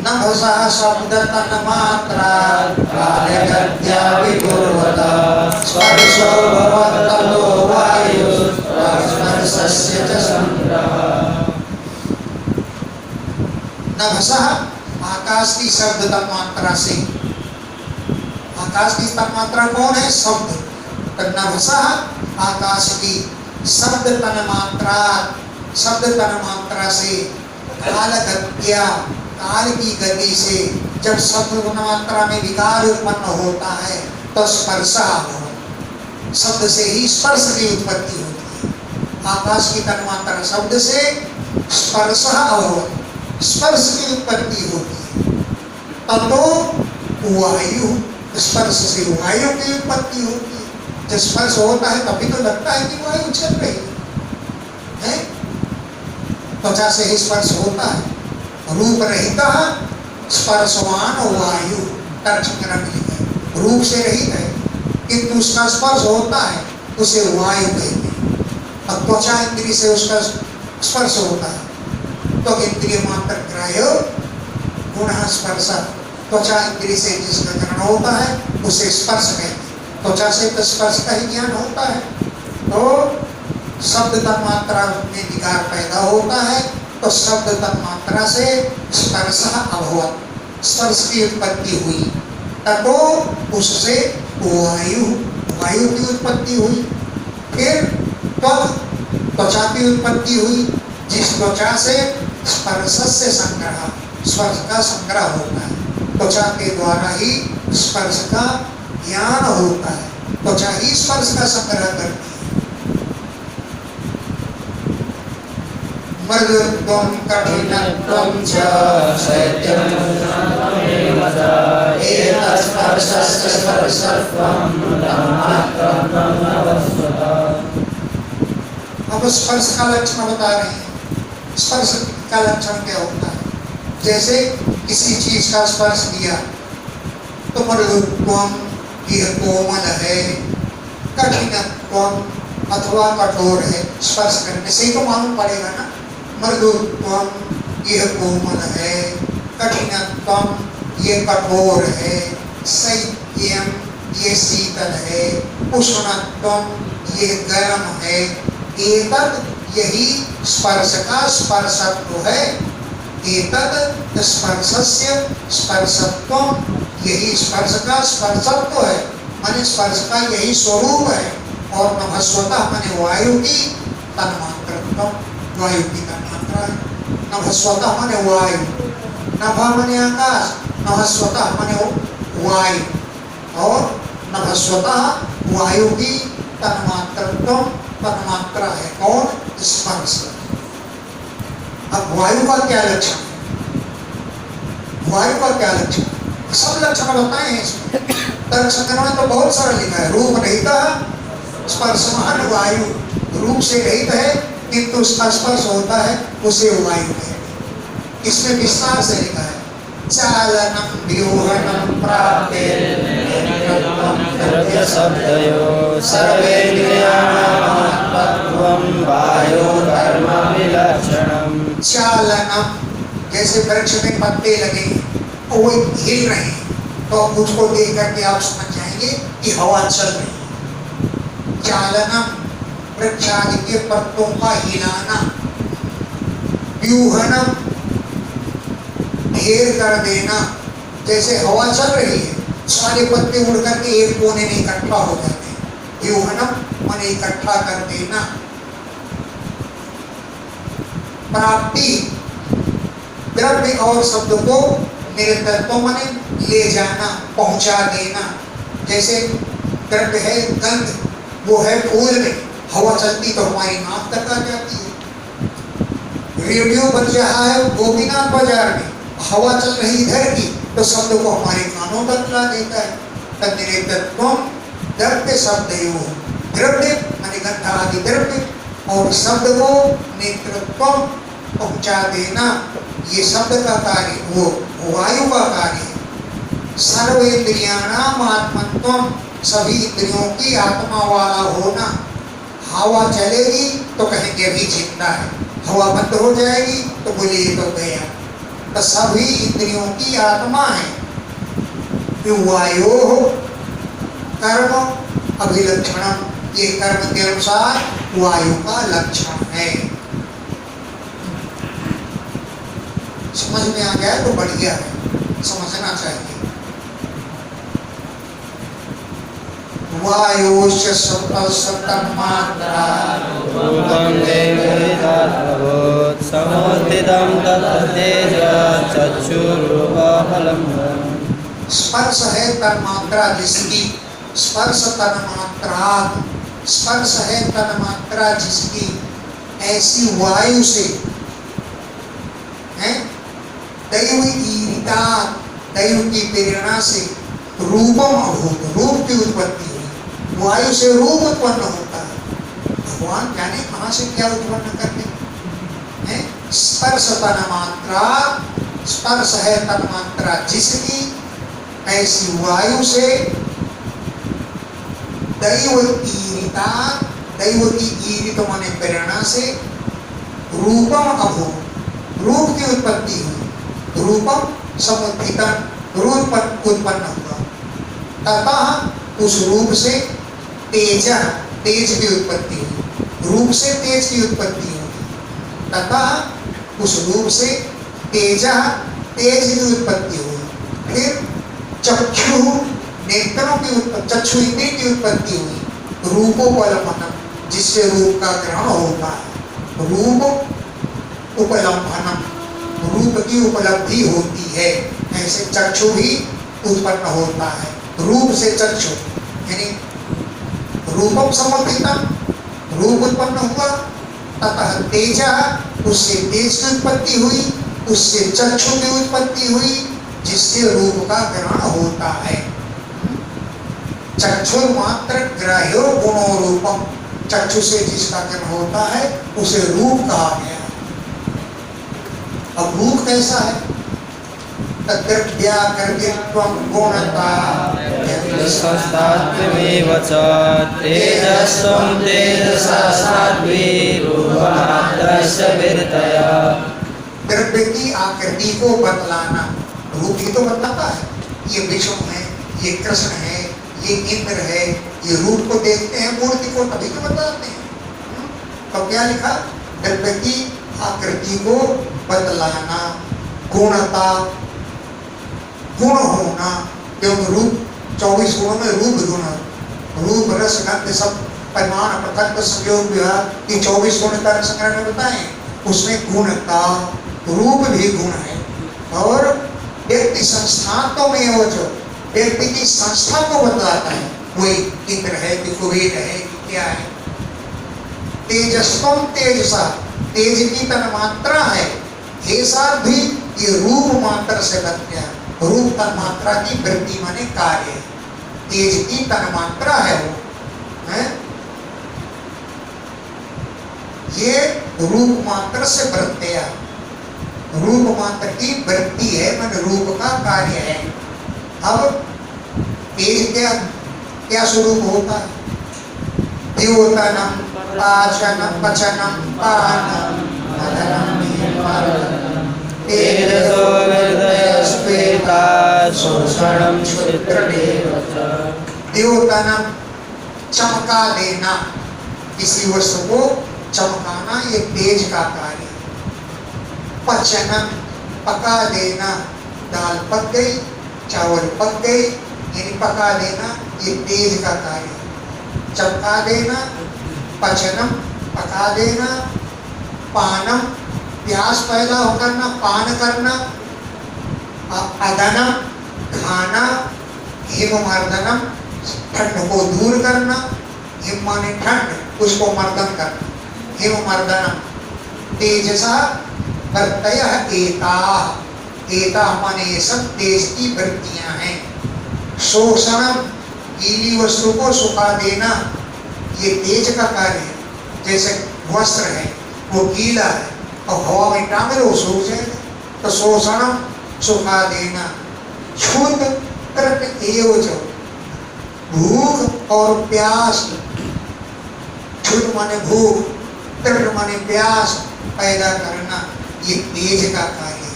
नभसा शब्द तन मात्रा कालगत्या विकुर्वता स्पर्शो भवत्ततो वायु स्पर्शस्य च संग्रह। नभसा आकाश की शब्द तन मात्रा से, आकाश की तन मात्रा कौन है? शब्द। तो नभसा आकाश की शब्द तन मात्रा, शब्द तन मात्रा से कालगत्या काल की गति से जब शब्द मात्रा में विकार उत्पन्न होता है तो स्पर्श हो, शब्द से ही स्पर्श की उत्पत्ति होती है। आकाश की तन मात्रा शब्द से स्पर्श हो, स्पर्श की उत्पत्ति होती है। तब तो वायु, स्पर्श से वायु की उत्पत्ति होती है। जब स्पर्श होता है तभी तो लगता है कि वायु चल रही है। त्वचा से ही स्पर्श होता है। रूप रहित स्पर्शवान वायु, तर्कशंकरा में लिखा है। रूप से रहित है किंतु उसका स्पर्श होता है, उसे वायु कहते हैं। अब त्वचा इंद्रिय से उसका स्पर्श होता है तो इंद्रिय मात्र ग्राह्य गुण स्पर्श, त्वचा इंद्रिय से जिसका ग्रहण होता है उसे स्पर्श कहते हैं। त्वचा से तो स्पर्श का ही ज्ञान होता है। तो शब्द तन मात्रा में विकार पैदा होता है तो शब्द तन मात्रा से स्पर्श अभवत, स्पर्श की उत्पत्ति हुई। तब तो उससे वायु, वायु की उत्पत्ति हुई। फिर त्वचा की उत्पत्ति हुई, जिस त्वचा से स्पर्श से संग्रह, स्पर्श का संग्रह होता है। त्वचा के द्वारा ही स्पर्श का ज्ञान होता है, त्वचा ही स्पर्श का संग्रह करती है। मृदुत्वं कठिनत्वं च शैत्यं त्वमेव च एतत्स्पर्शस्य स्पर्शत्वं तन्मात्रं नभस्वतः। अब स्पर्श का लक्षण बता रहे हैं। स्पर्श का लक्षण क्या होता है? जैसे किसी चीज का स्पर्श किया तो मृदुत्वम, यह कोमल है, कठिनत्वम अथवा कठोर है। स्पर्श करने से ही तो मालूम पड़ेगा ना। मृदुत्वम, यह कोमल है, कठिनत्वम, यह कठोर है, शैत्यम, ये शीतल है, उष्णत्वम, यह गर्म है। एतद, यही स्पर्श का स्पर्शत्व है। एतद स्पर्शस्य स्पर्शत्वम, यही स्पर्श का स्पर्शत्व है, माने स्पर्श का यही स्वरूप है। और नभस्वतः माने वायु की तन्मात्रत्वम, वायु की तन्मात्रा है। नभस्वतः माने वायु, नभ माने आकाश, नभस्वतः माने वायु, और नभस्वतः वायु की तन्मात्रत्वम, तन्मात्रा है। कौन? स्पर्श। अब वायु का क्या लक्षण है? वायु का क्या लक्षण? सब लक्षण बताए हैं इसमें। तर्कशंकरा में तो बहुत सारा लिखा है। रूप रहित स्पर्शमान वायु, रूप से रहित है किंतु उसका स्पर्श होता है, उसे वायु है। इसमें विस्तार से लिखा है। चालनम व्यूहनम प्राप्ते शब्दयो सर्वेन्द्रियाणात्मत्वं वायुर्धर्म विलक्षणम। चालनम, जैसे वृक्ष में पत्ते लगे और वो हिल रहे हैं तो उसको देख करके आप समझ जाएंगे कि हवा चल रही है। चालनम, वृक्षादि के पत्तों का हिलाना। व्यूहनम, घेर कर देना। जैसे हवा चल रही है, सारे पत्ते उड़ करके एक कोने में इकट्ठा हो जाते हैं। व्यूहनम माने इकट्ठा कर देना। प्राप्ति, द्रव्य और शब्द को निरंतरत्व माने ले जाना, पहुंचा देना। जैसे द्रव्य है गंध, वो है फूल में, हवा चलती तो हमारी नाक तक आ जाती है। रेडियो बज रहा है गोपीनाथ बाजार में, हवा चल रही इधर की तो शब्द को हमारे कानों तक ला देता है। तब निरंतरत्वम द्रव्य शब्दयो, द्रव्य माने गंध आदि द्रव्य और शब्द को नेत्रत्वम पहुंचा देना, ये शब्द का कार्य, वो वायु का कार्य है। सर्वेन्द्रियाणाम आत्मत्वम, सभी इंद्रियों की आत्मा वाला होना। हवा चलेगी तो कहेंगे अभी जिंदा है, हवा बंद हो जाएगी तो बोलिए तो गया। तो सभी इंद्रियों की आत्मा है। वायो कर्म अभिलक्षणम, ये कर्म के अनुसार वायु का लक्षण है। समझ में आ गया तो बढ़िया है, समझना चाहिए। वायोश्च सप्तमात्रा रूपं देवहिताभूत् समुत्थितं तत्तेज चक्षुरूपफलं। स्पर्श है तन्मात्रा जिसकी, स्पर्श तन्मात्रा, स्पर्श है तन्मात्रा जिसकी, ऐसी वायु से है दैव ईरिता, दैव की प्रेरणा से रूपम अभूत, रूप की उत्पत्ति हुई। वायु से रूप उत्पन्न होता है। भगवान जाने कहां से क्या उत्पन्न करते हैं। स्पर्श तन्मात्रा, स्पर्श है तन्मात्रा जिसकी, ऐसी वायु से दैव ईरिता, दैव की ईरित माने प्रेरणा से रूपम अभूत, रूप की उत्पत्ति हुई। रूपम समुत्थितम, रूप उत्पन्न हुआ। तथा उस रूप से तेज, तेज की उत्पत्ति हुई। रूप से तेज की उत्पत्ति हुई। तथा उस रूप से तेज, तेज की उत्पत्ति हुई। फिर चक्षु, नेत्रों की उत्पत्ति, चक्षु इंद्रिय की उत्पत्ति हुई। रूपोपलम्बनम, जिससे रूप का ग्रहण होता है। रूप उपलम्बनम, रूप की उपलब्धि होती है। ऐसे चक्षु भी उत्पन्न होता है। रूप से चक्षु यानी रूपम समुत्थितम, रूप उत्पन्न हुआ। ततः तेज, उससे तेज की उत्पत्ति हुई, उससे चक्षु की उत्पत्ति हुई, जिससे रूप का ग्रहण होता है। चक्षुर्मात्र ग्राह्यो गुणो रूपम, चक्षु से जिसका ग्रहण होता है उसे रूप कहा गया। अब रूप कैसा है। तद्रव्याकृतित्वं गुणता तेजस्सात्त्वमेव च, तेजस्त्वं तेजसा सात्त्विरूपमात्रस्य विरतया। द्रव्य की आकृति को बतलाना, रूप ही तो बतलाता है। ये विष्णु है, ये कृष्ण है, ये इंद्र है, ये रूप को देखते हैं, मूर्ति को तभी तो बतलाते हैं। तो क्या लिखा, द्रव्य की आकृति को बतलाना, गुणता, गुण होना, क्योंकि रूप 24 गुणों में रूप गुण, रूप रस गंध सब परिमाण प्रकट संयोग विभाग की 24 गुण कार्य संग्रह में बताए। उसमें गुणता, रूप भी गुण है। और व्यक्ति संस्थात्व में वो जो व्यक्ति की संस्था को बतलाता है, कोई इंद्र है कि कुबेर है कि क्या है। तेजस्वम तेजसा, तेज की तन्मात्रा है। हे साथ भी ये रूप मात्र से बन गया। रूप तन्मात्रा की वृत्ति माने कार्य है। तेज की तन्मात्रा है वो है? ये रूप मात्र से वृत्तिया, रूप मात्र की वृत्ति है, मन रूप का कार्य है। अब तेज क्या क्या स्वरूप होता है। द्योतनम पाचनम पचनम पानम मदनम तेजसो विरदयस्फीता शोषणं चित्रमेव च। द्योतनम चमका देना, किसी वस्तु को चमकाना, ये तेज का कार्य। पचनम पका देना, दाल पक गई, चावल पक गई, यानी पका देना, ये तेज का कार्य। चमका देना, पचनम पका देना, पानम प्यास पैदा हो करना, पान करना, अदनम खाना, हिममर्दनम ठंड को दूर करना, हिम माने ठंड, उसको मर्दन करना, हिममर्दनम। तेजसा वृत्तयः एताः, एताः माने ये सब तेज की वृत्तियां हैं। शोषणम गीली वस्तु को सुखा देना, ये तेज का कार्य है। जैसे वस्त्र है वो गीला है और हवा में टांग दो सूख जाएगा, तो शोषणम सुखा देना। क्षुद्र कृत एव च, भूख और प्यास, क्षुद्र माने भूख, कृत माने प्यास पैदा करना, ये तेज का कार्य है।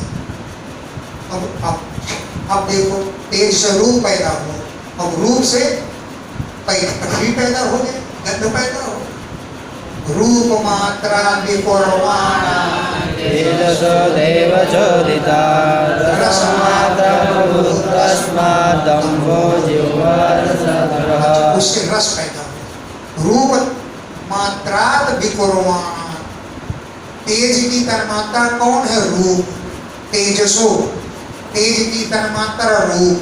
अब देखो, तेज से रूप पैदा हुआ, अब रूप से पृथ्वी पैदा हो गया, गंध पैदा हो, रूप मात्रा विपुर्माणा तेजसो देव चोदिता रसमात्रा तस्मादम्भो जिह्वारसधरः। उससे रस पैदा हो। रूप मात्रा विपुर्माणा, तेज की तन्मात्रा कौन है? रूप। तेजसो, तेज की तन्मात्रा रूप।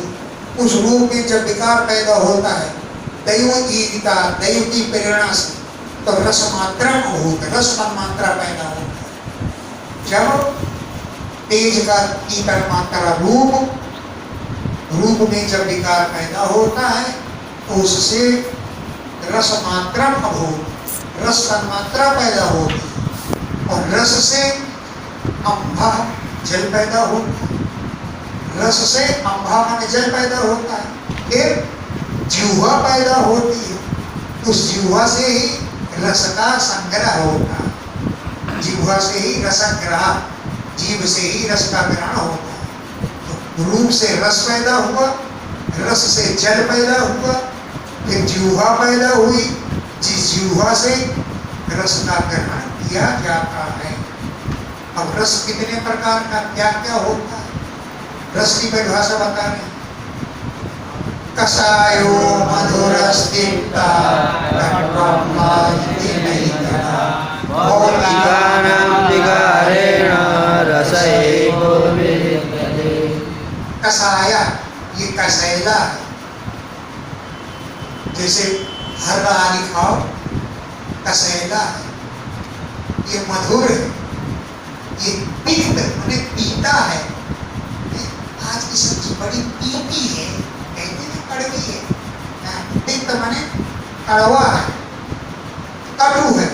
उस रूप में जब विकार पैदा होता है दैव ईदिता, दैव की प्रेरणा से, तो रस मात्रा होता, रस तन्मात्रा पैदा होता है। जब तेज का की तन्मात्रा रूप, रूप में जब विकार पैदा होता है तो उससे रस मात्रा अभूत, रस तन्मात्रा पैदा होती है, और रस से अंभा जल पैदा होता है, रस से अंभा माने जल पैदा होता है, फिर जिह्वा पैदा होती है, उस जिह्वा से ही रस का संग्रह होता है, जिह्वा से ही रसग्रह, जीव से ही रस का ग्रहण होता है। तो रूप से रस पैदा हुआ, रस से जल पैदा हुआ, फिर जिह्वा पैदा हुई, जिस जिह्वा से रस का ग्रहण किया जाता है। अब रस कितने प्रकार का क्या क्या होता है, रस की परिभाषा बता रहे हैं। कषायो मधुरस्तिक्ता भौतिकानां विकारेण रस एको विद्यते। कषाया, ये कसैला है, जैसे हर्रा आदि खाओ, कसैला है। ये मधुर है, ये तिक्त माने पीता है। आज की सब्जी बड़ी पीती है, कहते हैं कड़वी है। तिक्त माने कड़वा है, कटु है।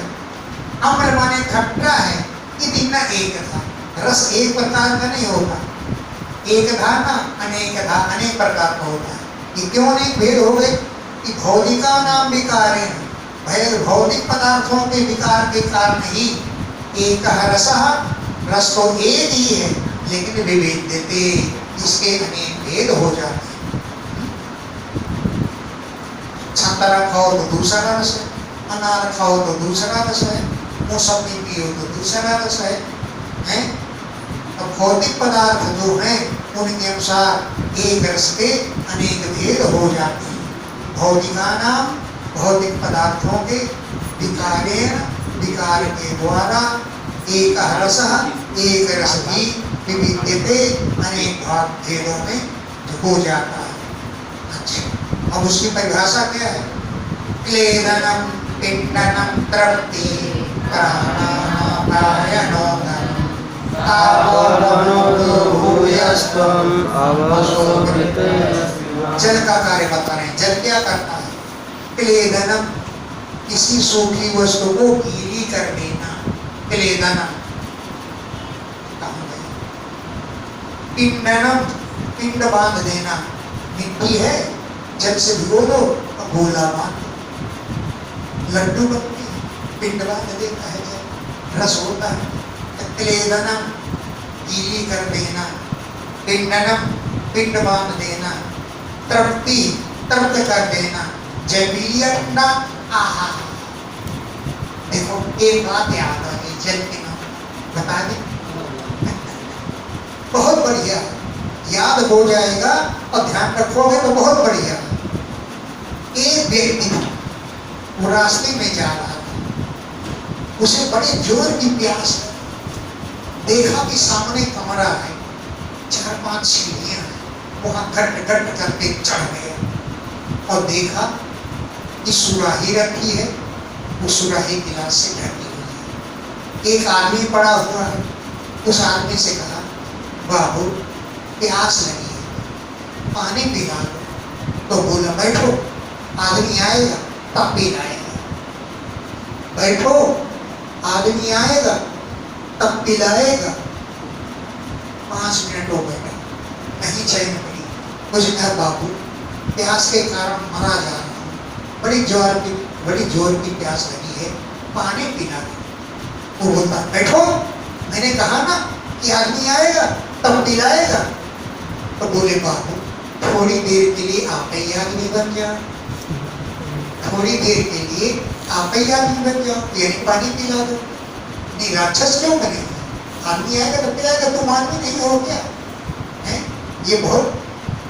अम्ल माने खट्टा है। ये तीन एक था। रस एक प्रकार का नहीं होता, एक था ना अनेक था, अनेक प्रकार का होता है। ये क्यों अनेक भेद हो गए? कि भौतिका नाम विकारे, भौतिक पदार्थों के विकार के कारण ही एक रस, रस तो एक ही है लेकिन विभेद देते, इसके अनेक भेद हो जाते हैं। संतरा खाओ तो दूसरा रस है, अनार खाओ तो दूसरा रस है, मौसमी पियो तो दूसरा रस है, हैं? तो भौतिक पदार्थ जो हैं उनके अनुसार एक रस के अनेक भेद हो जाते हैं। भौतिका नाम, भौतिक पदार्थों के विकारेण, विकार के द्वारा एक रस, एक रस भी विविधते, अनेक भाग भेदों में हो जाता है। अच्छा, अब उसकी परिभाषा क्या है? क्लेदनम पिंडनम तृप्ति प्राणापायनोदनम भूयस्त्वम् अवशोभिते। जल का कार्य बता रहे हैं। जल क्या करता है? क्लेदनम, किसी सूखी वस्तु को गीली कर देना, क्लेदनम। पिंडनम, पिंड बांध देना, मिट्टी है जल से भिगो दो और गोला बांध दो, लड्डू बनती है, पिंड बांध देता है जल, रस होता है। क्लेदनम, गीली कर देना, पिंडनम, पिंड बांध देना, तृप्ति, तृप्त कर देना, जबीयन्ना, आहा। देखो एक बात याद आ गई, जल के नाम बता दें, बहुत बढ़िया, याद हो जाएगा और ध्यान रखोगे तो बहुत बढ़िया। एक व्यक्ति वो रास्ते में जा रहा था, उसे बड़े जोर की प्यास है, देखा कि सामने कमरा है, 4-5 सीढ़ियां हैं, वहां घट घट करके चढ़ गया और देखा कि सुराही रखी है, वो सुराही गिलास से ढकी हुई है। एक आदमी पड़ा हुआ है, उस आदमी से कहा, बाबू प्यास लगी है, पानी पिला दो। तो बोला बैठो, आदमी आएगा तब पिलाएगा, बैठो आदमी आएगा तब पिलाएगा। 5 मिनट हो गए, नहीं चैन पड़ी। मुझे कहा बाबू प्यास के कारण मरा जा रहा हूँ, बड़ी जोर की प्यास लगी है, पानी पिला दो। वो बोलता बैठो, मैंने कहा ना कि आदमी आएगा तब पिलाएगा। तो बोले बाबू थोड़ी देर के लिए आप ही आदमी बन जाओ, थोड़ी देर के लिए आप ही आदमी बन जाओ, यानी पानी पिला दो। नहीं राक्षस क्यों बने, आदमी आएगा तो पिलाएगा, तुम आदमी नहीं हो क्या है? ये बहुत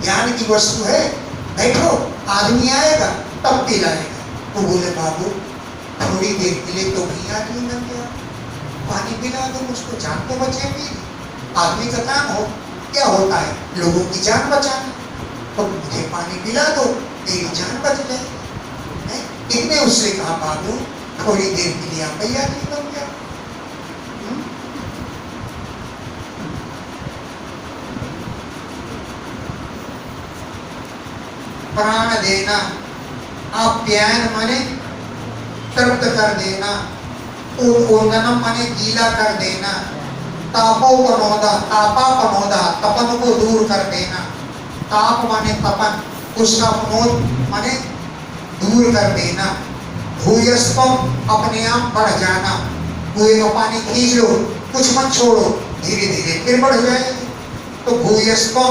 ज्ञान की वस्तु है, बैठो आदमी आएगा तब पिलाएगा। तो बोले बाबू थोड़ी देर के लिए तो भी आदमी बन गया, पानी पिला दो मुझको, जान तो बचेगी। आदमी का काम हो क्या होता है, लोगों की जान बचाना, तो मुझे पानी पिला दो तेरी जान बच जाए। इतने उससे कहा बाबू थोड़ी देर के लिए आप ही आदमी बन गया। प्राण देना, आप्यायन माने तृप्त कर देना, ओदनम माने गीला कर देना, तापोपनोदा तापापनोदा तपन को दूर कर देना, ताप माने तपन, उसका पनोद माने दूर कर देना, भूयस्पम अपने आप बढ़ जाना, कुएं का पानी खींच लो कुछ मत छोड़ो, धीरे धीरे फिर बढ़ जाएगी, तो भूयस्पम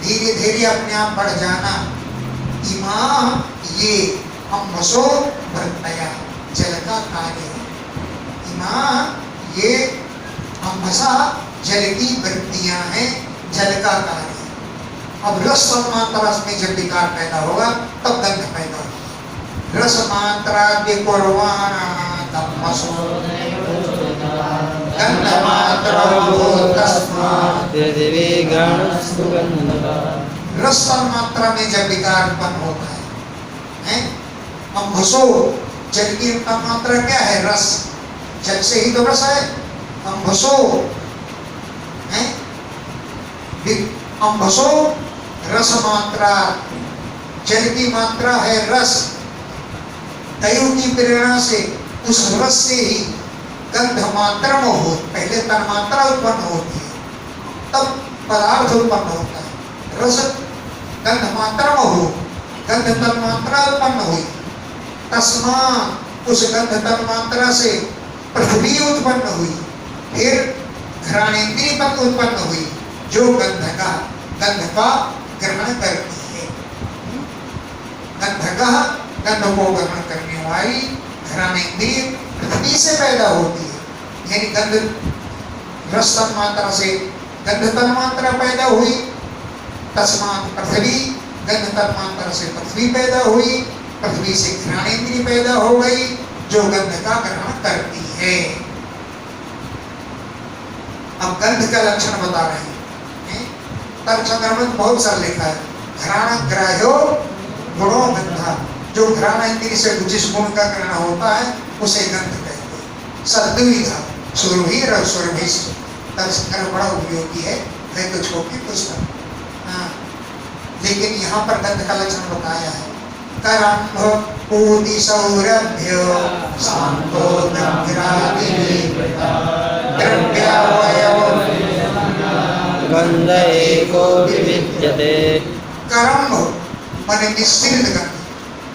धीरे धीरे अपने आप बढ़ जाना। इमा ये अम्बसो वृत्तया जल का कार्य है, इमा ये अम्बसा जल की वृत्तियां हैं, जल का कार्य है। अब रस मात्रा में जब विकार पैदा होगा तब गंध पैदा होगा। रस मात्रा विकुर्वाणा तमसो गंध मात्रा तस्मात् पृथ्वी गणस्तु गन्धः। रस मात्रा में जब विकार उत्पन्न होता है, अम्भसो जल की मात्रा क्या है, रस, जल से ही तो रस है। अम्भसो है, अम्भसो रस मात्रा, जल की मात्रा है रस, तयु की प्रेरणा से उस रस से ही गंध मात्रा में हो, पहले तन मात्रा उत्पन्न होती है तब पदार्थ उत्पन्न होता है। रस गंध मात्रा में हो, गंध तन मात्रा उत्पन्न हुई, तस्मात् उस गंध तन मात्रा से पृथ्वी उत्पन्न हुई, फिर घ्राणेन्द्रिय तक उत्पन्न हुई जो गंध का ग्रहण करती है। गंध का गंध को ग्रहण करने वाली घ्राणेन्द्रिय पृथ्वी से पैदा होती है, यानी गंध रस तन मात्रा से गंध तन मात्रा पैदा हुई, तस्मात् पृथ्वी गंध तन मात्रा से पृथ्वी पैदा हुई, पृथ्वी से घ्राणेन्द्रिय पैदा हो गई जो गंध का ग्रहण करती है। अब गंध का लक्षण बता रहे हैं, तर्कसंग्रह में बहुत सारा लिखा है, घ्राण ग्राह्यो गुणो गंधा, जो घ्राण इंद्रिय से जिस गुण का ग्रहण होता है उसे गंध कहते हैं। सद्विधा सुरभि और सुरभि, तर्कसंग्रह बड़ा उपयोगी है तो छोटी पुस्तक। हाँ, लेकिन यहाँ पर गंध का लक्षण बताया है, करम्भ पूति सौरभ्य शांतो द्रव्यावयव गंध एको विविद्यते। करम्भ माने मिश्रित गंध,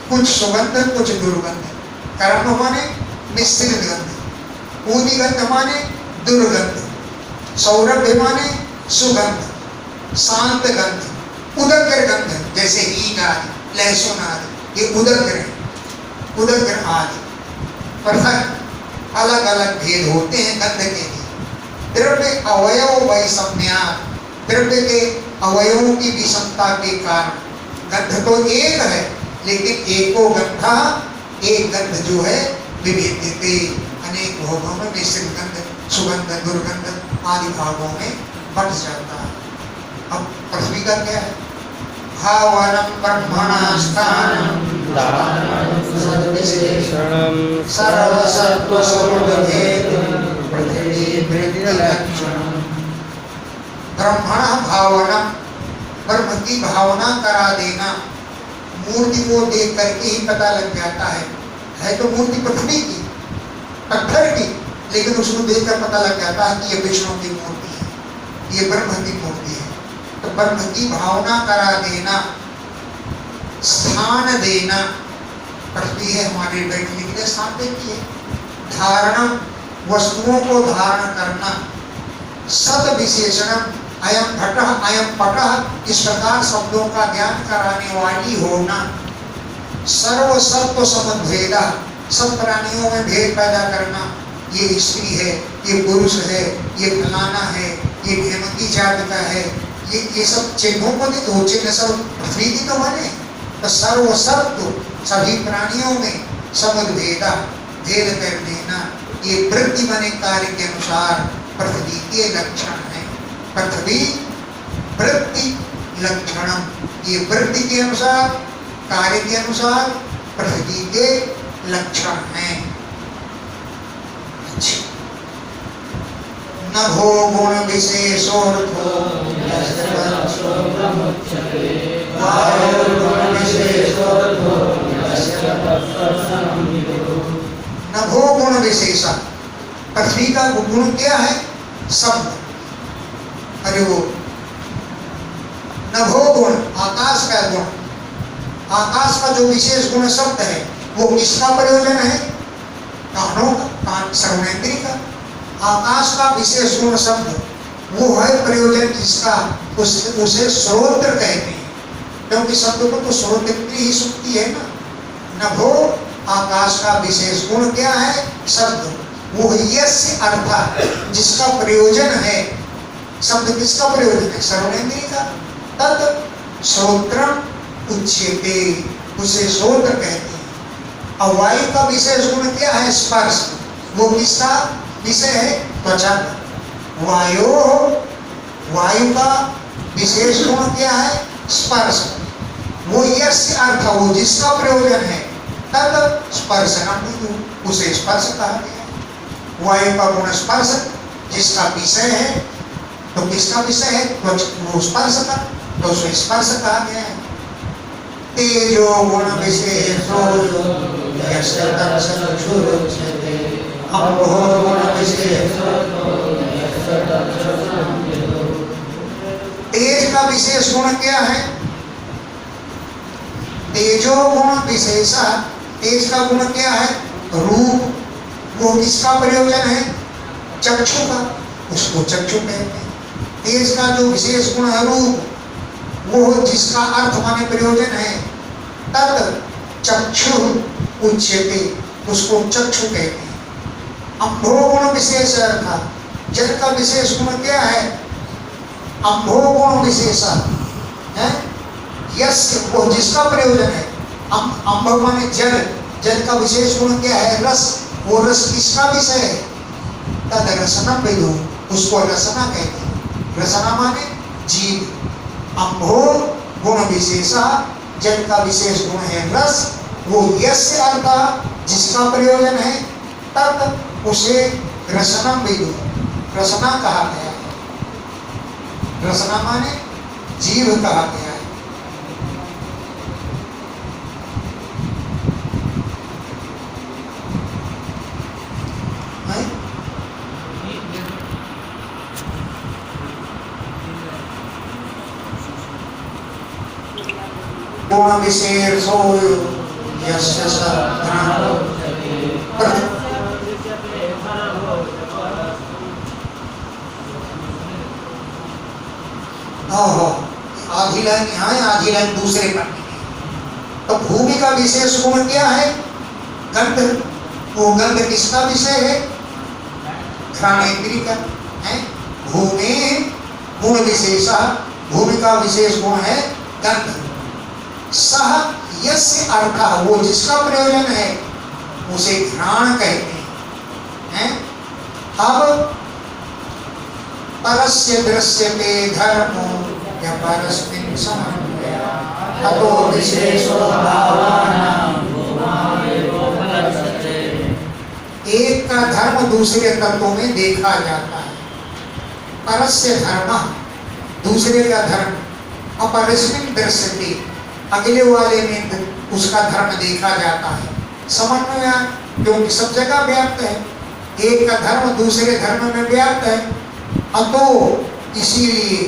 कुछ सुगंध कुछ दुर्गंध। करम्भ माने मिश्रित गंध, पूति गंध माने दुर्गंध, सौरभ्य माने सुगंध, शांत गंध, उदग्र गंध जैसे हींग आदि, लहसुन आदि, ये उदग्र आदि। पृथक अलग अलग भेद होते हैं गंध के भी। द्रव्य अवयव वैषम्या, द्रव्य के अवयवों की विषमता के कारण गंध तो एक है, लेकिन एको गंधा, एक गंध जो है विविधते, अनेक भोगों में मिश्रित गंध, सुगंध दुर्गंध आदि भागों में बट जाता है। अब पृथ्वी का क्या है, भावनम ब्रह्मणास्थानम सद्विशेषणम सर्वसत्त्वसमुद्भेदं पृथ्वीर्लक्षणम। ब्रह्मण भावनम, ब्रह्म की भावना करा देना, मूर्ति को देख करके ही पता लग जाता है तो मूर्ति पृथ्वी की, पत्थर की, लेकिन उसको देखकर पता लग जाता है कि ये विष्णु की मूर्ति है, ये ब्रह्म की मूर्ति है। तो ब्रह्म की भावना करा देना, स्थान देना, पृथ्वी है हमारे बैठने के लिए स्थान देती है, धारण वस्तुओं को धारण करना, सद विशेषण अयम घटः अयम पटः, इस प्रकार शब्दों का ज्ञान कराने वाली होना। सर्व सत्व समद्भेदा, सब प्राणियों में भेद पैदा करना, ये स्त्री है, ये पुरुष है, ये फलाना है, ये हेमंती जात का है, ये सब चिन्हों को देखो, चिन्ह सब पृथ्वी की तो बने। तो सर्व सत्व, सभी प्राणियों में समद्भेदा, भेद कर देना, ये वृत्ति बने कार्य के अनुसार पृथ्वी के लक्षण है। पृथ्वी वृत्ति लक्षणम, ये वृत्ति के अनुसार कार्य के अनुसार पृथ्वी के लक्षण हैं। नभो गुण विशेषोर्थो नभो गुण विशेषा, पृथ्वी का गुण क्या है? शब्द। अरे वो नभो गुण, आकाश का गुण, आकाश का जो विशेष गुण शब्द है वो किसका प्रयोजन है? कानों का, कान श्रवणेंद्रिय का। आकाश का विशेष गुण शब्द वो है प्रयोजन जिसका, उसे श्रोत्र कहते हैं, क्योंकि शब्द को तो श्रोतेंद्रिय ही सुनती है ना। नभो, आकाश का विशेष गुण क्या है? शब्द। वो यस्य अर्थ, जिसका प्रयोजन है, शब्द किसका प्रयोजन है? श्रवणेंद्रिय का। तद श्रोत्रम उच्यते, उसे श्रोत्र कहते हैं। और वायु का विशेष गुण क्या है? स्पर्श। वो किसका विषय है? त्वचा। वायु, वायु का विशेष गुण क्या है? स्पर्श। वो यस्य अर्थ, वो जिसका प्रयोजन है, तद स्पर्शनम, उसे स्पर्श कहा गया। वायु का गुण स्पर्श, जिसका विषय है, तो किसका विषय है? वो स्पर्श का, तो उसे स्पर्श कहा गया है। तेजो गुण विशेषो यस्य तत्सक्षुरुच्यते, अम्भो गुण विशेषो यस्य तत्सक्षुरुच्यते। तेज का विशेष गुण क्या है? तेजो गुण विशेषा, तेज का गुण क्या है? रूप। वो किसका प्रयोजन है? चक्षु का, उसको चक्षु कहते हैं। तेज का जो विशेष गुण है रूप, वो जिसका अर्थ माने प्रयोजन है, तत् चक्षु उच्यते, उसको चक्षु कहते हैं। अम्भो गुण विशेष अर्थ, जल का विशेष गुण क्या है? अम्भो गुण विशेषा है, यस, वो जिसका प्रयोजन है। अम्भ माने जल, जल का विशेष गुण क्या है? रस। वो रस किसका विषय है? तद रसना विदु, उसको रसना कहते हैं। रसना माने जीव। अम्भो गुण विशेषा, जल का विशेष गुण है रस। वो यस्य अर्थ, जिसका प्रयोजन है, तद उसे रसना विदु, रसना कहा गया है। रसना माने जीव कहा गया है। गुण विशेषो यस्य सद्गुणो, आधी लाइन यहाँ है, आधी लाइन दूसरे पन्ने में। तो भूमि का विशेष गुण क्या है? गंध। वो गंध किसका विषय है? घ्राणेंद्रिय का है। भूमि गुण विशेषा, भूमि का विशेष गुण है गंध। सह यस्य अर्थ, वो जिसका प्रयोजन है, उसे घ्राण कहते हैं। अब परस्य दृश्यते धर्मो या परस्मिन् समन्वयः, अतो विशेषो भावानां भूमावेवो फलस्ते। एक का धर्म दूसरे तत्वों में देखा जाता है। परस्य धर्म, दूसरे का धर्म। अपरस्मिन् दृश्यते, अगले वाले में उसका धर्म देखा जाता है। समन्वय, क्योंकि सब जगह व्याप्त है। एक का धर्म दूसरे धर्म में व्याप्त है। अतो, इसीलिए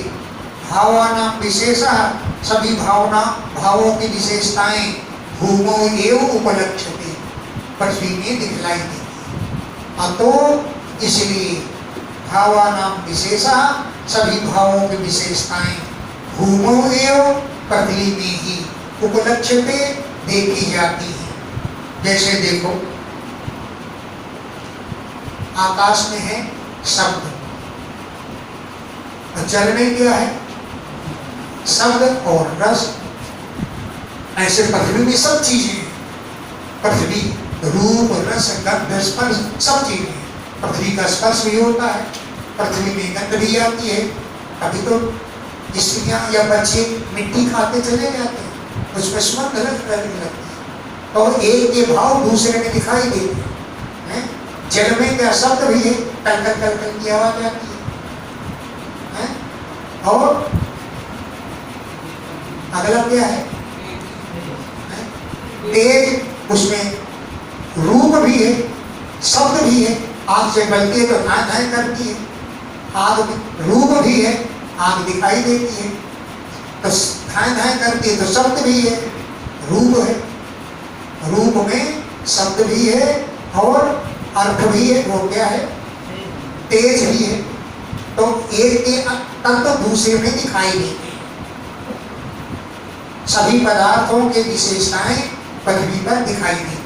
भावानां विशेषः, सभी भावना, भावों की विशेषताएं भूमो एव उपलक्ष्यते, पृथ्वी में दिखलाई देती। अतो, इसलिए भावानां विशेषः, सभी भावों की विशेषताएं भूमो एवं पृथ्वी में ही उपलक्ष्यते देखी जाती है। जैसे देखो आकाश में है शब्द और जल में क्या है? शब्द और रस। ऐसे पृथ्वी में सब चीजें हैं। पृथ्वी रूप रस गंध स्पर्श सब चीजें हैं। पृथ्वी का स्पर्श भी होता है, पृथ्वी में गंध भी आती है। अभी तो स्त्रियां या बच्चे मिट्टी खाते चले जाते हैं, उसमें सुगंध लगती है और एक के भाव दूसरे में दिखाई देते हैं। जल में क्या शब्द भी है, कल कल की आवाज आती है। और अगला क्या है? तेज, उसमें रूप भी है, शब्द भी है। आग से बलती है तो धाय धाय करती है, आग में रूप भी है, आग दिखाई देती है तो धाय धाय करती है, तो शब्द भी है, रूप है। रूप में शब्द भी है और अर्थ भी है। वो क्या है? तेज भी है। तो एक के तत्व दूसरे में दिखाई देते हैं। सभी पदार्थों के विशेषताएं पृथ्वी पर दिखाई देती है।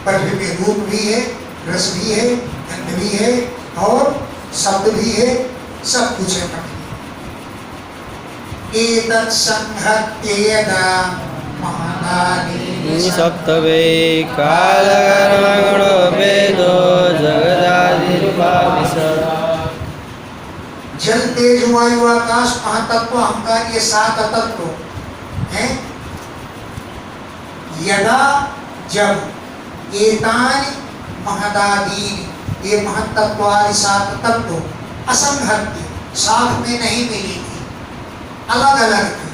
पृथ्वी में रूप भी है, रस भी है, गंध भी है और शब्द भी है, सब कुछ है पृथ्वी। एतत् संहत्येदा महादानि सप्तवे कालकर्मगुणो वेदो जगदादिर्भाविष। जल तेज वायु आकाश महातत्व अहंकार ये 7 तत्व हैं। यदा जब एतानि महदादीनि ये महत्त्वादि 7 तत्व असंहत्य साथ में नहीं मिली थी, अलग अलग थी,